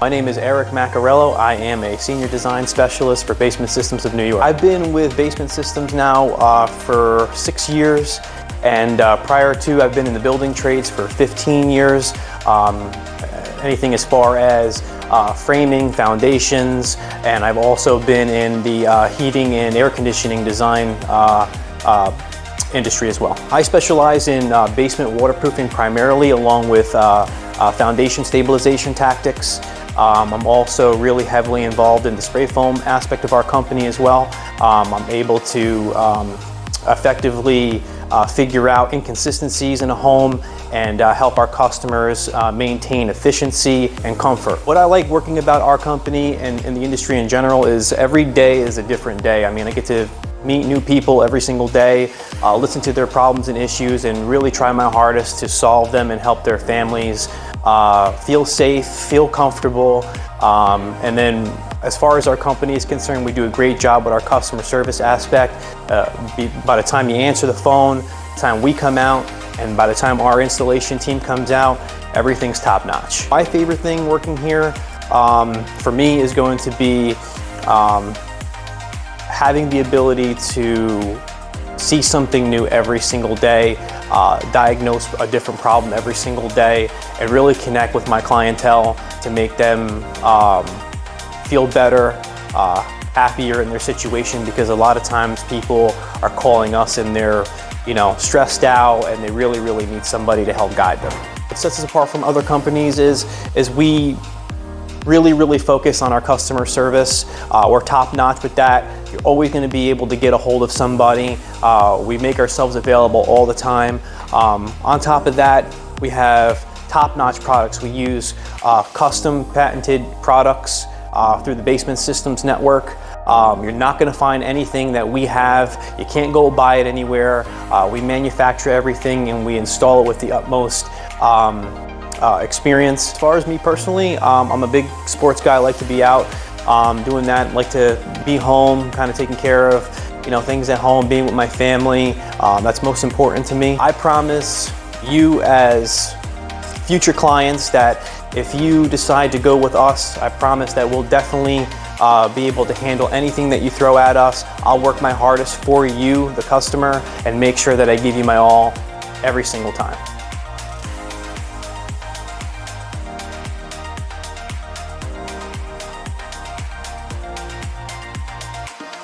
My name is Erik Maccarello. I am a Senior Design Specialist for Basement Systems of New York. I've been with Basement Systems now for 6 years, and prior to, I've been in the building trades for 15 years. Anything as far as framing, foundations, and I've also been in the heating and air conditioning design industry as well. I specialize in basement waterproofing primarily, along with foundation stabilization tactics. I'm also really heavily involved in the spray foam aspect of our company as well. I'm able to effectively figure out inconsistencies in a home and help our customers maintain efficiency and comfort. What I like working about our company and the industry in general is every day is a different day. I mean, I get to meet new people every single day, listen to their problems and issues, and really try my hardest to solve them and help their families feel safe, feel comfortable. And then as far as our company is concerned, we do a great job with our customer service aspect. By the time you answer the phone, the time we come out, and by the time our installation team comes out, everything's top notch. My favorite thing working here for me is going to be having the ability to see something new every single day, diagnose a different problem every single day, and really connect with my clientele to make them feel better, happier in their situation, because a lot of times people are calling us and they're, stressed out, and they really need somebody to help guide them. What sets us apart from other companies is we really focus on our customer service. We're top notch with that. You're always going to be able to get a hold of somebody. We make ourselves available all the time. On top of that, we have top-notch products. We use custom patented products through the Basement Systems network. You're not going to find anything that we have. You can't go buy it anywhere. We manufacture everything and we install it with the utmost experience. As far as me personally, I'm a big sports guy. I like to be out doing that. I like to be home, kind of taking care of things at home, being with my family. That's most important to me. I promise you as future clients that if you decide to go with us, I promise that we'll definitely be able to handle anything that you throw at us. I'll work my hardest for you, the customer, and make sure that I give you my all every single time.